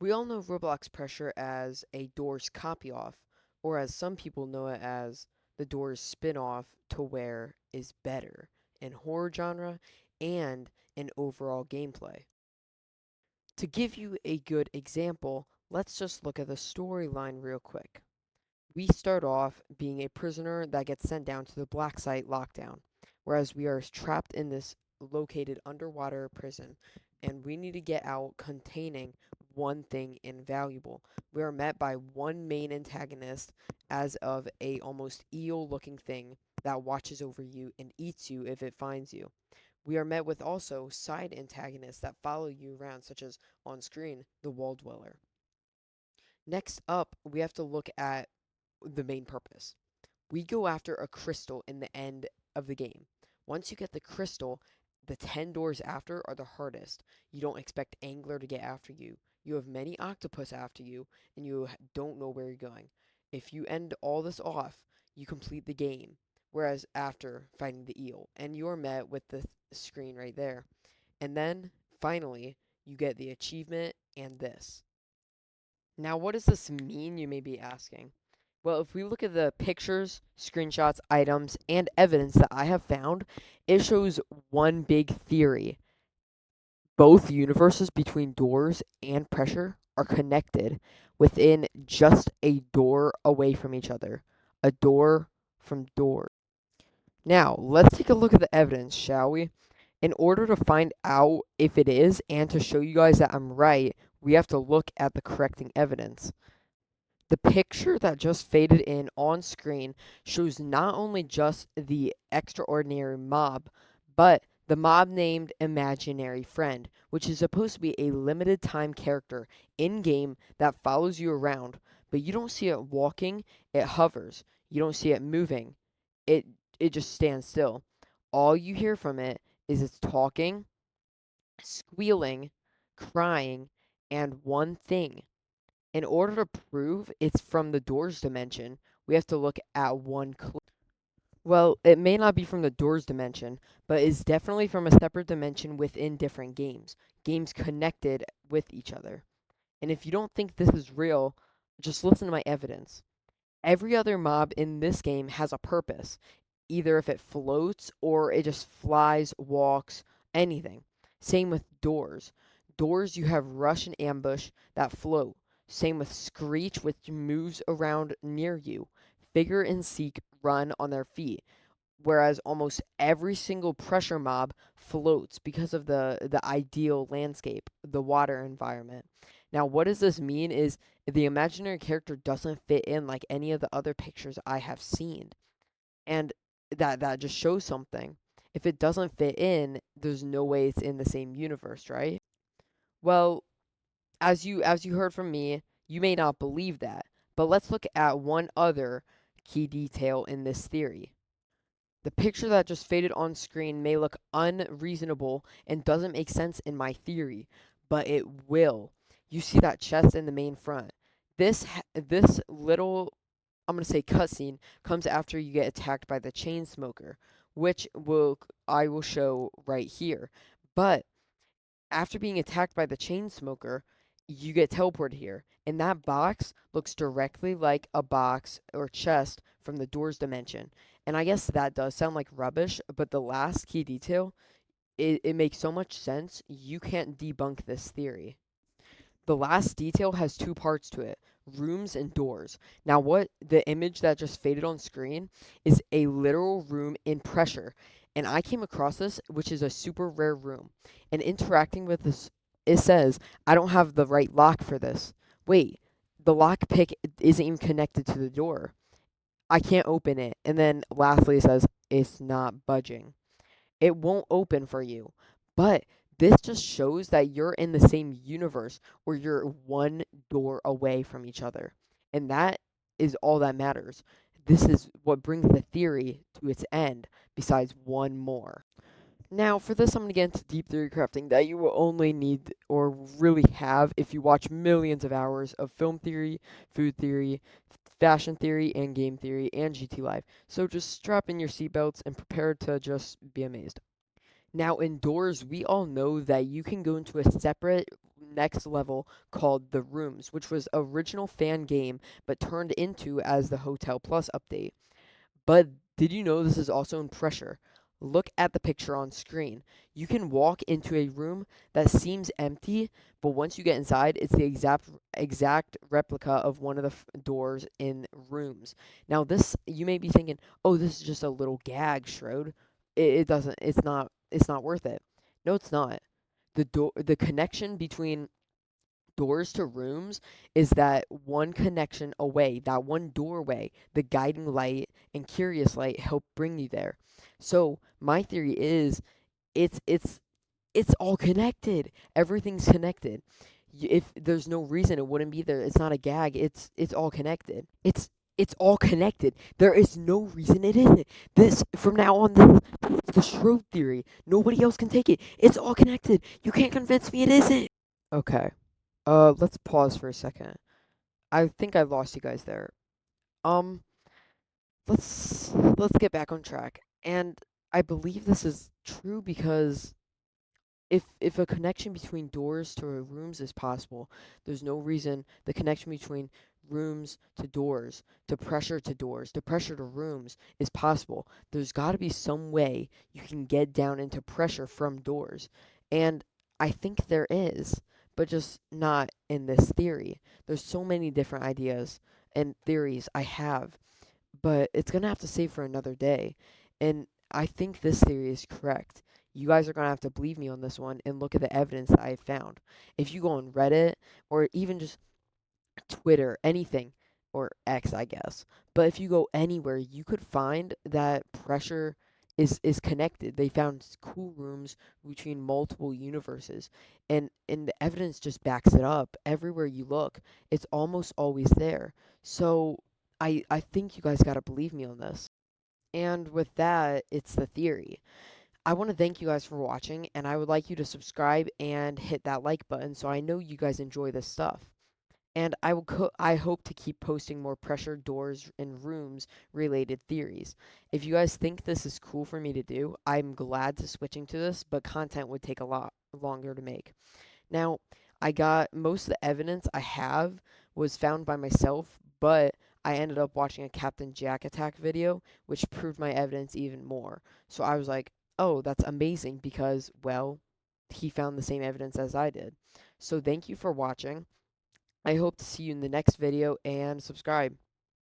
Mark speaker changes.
Speaker 1: We all know Roblox pressure as a Doors copy-off, or as some people know it as the Doors spin-off to where is better in horror genre and in overall gameplay. To give you a good example, let's just look at the storyline real quick. We start off being a prisoner that gets sent down to the black site lockdown, whereas we are trapped in this located underwater prison, and we need to get out containing one thing invaluable. We are met by one main antagonist as of a almost eel-looking thing that watches over you and eats you if it finds you. We are met with also side antagonists that follow you around, such as on screen, the wall dweller. Next up, we have to look at the main purpose. We go after a crystal in the end of the game. Once you get the crystal, the 10 doors after are the hardest. You don't expect Angler to get after you. You have many octopus after you, and you don't know where you're going. If you end all this off, you complete the game. Whereas after fighting the eel, and you are met with the screen right there. And then, finally, you get the achievement and this. Now, what does this mean, you may be asking? Well, if we look at the pictures, screenshots, items, and evidence that I have found, it shows one big theory. Both universes between doors and pressure are connected within just a door away from each other. A door from door. Now, let's take a look at the evidence, shall we? In order to find out if it is and to show you guys that I'm right, we have to look at the correcting evidence. The picture that just faded in on screen shows not only just the extraordinary mob, but the mob named Imaginary Friend, which is supposed to be a limited time character in game that follows you around, but you don't see it walking, it hovers. You don't see it moving. It it just stands still. All you hear from it is it's talking, squealing, crying, and one thing. In order to prove it's from the doors dimension, we have to look at one clue. Well, it may not be from the doors dimension, but is definitely from a separate dimension within different games. Games connected with each other. And if you don't think this is real, just listen to my evidence. Every other mob in this game has a purpose, either if it floats or it just flies, walks, anything. Same with doors. Doors, you have rush and ambush that float. Same with screech, which moves around near you. Figure and seek run on their feet. Whereas almost every single pressure mob floats because of the ideal landscape, the water environment. Now, what does this mean is the imaginary character doesn't fit in like any of the other pictures I have seen. And that just shows something. If it doesn't fit in, there's no way it's in the same universe, right? Well, as you heard from me, you may not believe that. But let's look at one other key detail in this theory. The picture that just faded on screen may look unreasonable and doesn't make sense in my theory, but it will. You see that chest in the main front. This little, I'm gonna say cutscene, comes after you get attacked by the chain smoker, which I will show right here. But after being attacked by the chain smoker, you get teleported here. And that box looks directly like a box or chest from the doors dimension. And I guess that does sound like rubbish, but the last key detail, it makes so much sense, you can't debunk this theory. The last detail has two parts to it, rooms and doors. Now, what the image that just faded on screen is a literal room in pressure. And I came across this, which is a super rare room. And interacting with this, it says, I don't have the right lock for this. Wait, the lock pick isn't even connected to the door. I can't open it. And then lastly, it says, it's not budging. It won't open for you. But this just shows that you're in the same universe or you're one door away from each other. And that is all that matters. This is what brings the theory to its end, besides one more. Now, for this, I'm going to get into deep theory crafting that you will only need or really have if you watch millions of hours of film theory, food theory, fashion theory, and game theory, and GT Live. So just strap in your seatbelts and prepare to just be amazed. Now, indoors, we all know that you can go into a separate next level called The Rooms, which was original fan game but turned into as the Hotel Plus update. But did you know this is also in pressure? Look at the picture on screen. You can walk into a room that seems empty, but once you get inside, it's the exact replica of one of the doors in Rooms. Now, this you may be thinking, "Oh, this is just a little gag, Schroed. It doesn't. It's not worth it." No, it's not. The connection between doors to rooms is that one connection away, that one doorway, the guiding light and curious light help bring you there. So my theory is it's it's it's all connected. Everything's connected. If there's no reason it wouldn't be there, it's not a gag. It's all connected. It's all connected. There is no reason it isn't. This from now on, this is the Schroed theory. Nobody else can take it. It's all connected. You can't convince me it isn't. Okay. Let's pause for a second. I think I lost you guys there. Um, let's get back on track. And I believe this is true because if a connection between doors to rooms is possible, there's no reason the connection between rooms to doors, to pressure to rooms is possible. There's got to be some way you can get down into pressure from doors. And I think there is, but just not in this theory. There's so many different ideas and theories I have, but it's going to have to save for another day. And I think this theory is correct. You guys are going to have to believe me on this one and look at the evidence that I found. If you go on Reddit or even just Twitter, anything, or X, I guess, but if you go anywhere, you could find that pressure is connected. They found cool rooms between multiple universes, and the evidence just backs it up. Everywhere you look, it's almost always there. So I think you guys got to believe me on this. And with that, it's the theory. I want to thank you guys for watching, and I would like you to subscribe and hit that like button so I know you guys enjoy this stuff. And I hope to keep posting more pressure doors and rooms related theories. If you guys think this is cool for me to do, I'm glad to switching to this, but content would take a lot longer to make. Now, I got most of the evidence I have was found by myself, but I ended up watching a Captain Jack attack video, which proved my evidence even more. So I was like, oh, that's amazing because, well, he found the same evidence as I did. So thank you for watching. I hope to see you in the next video and subscribe.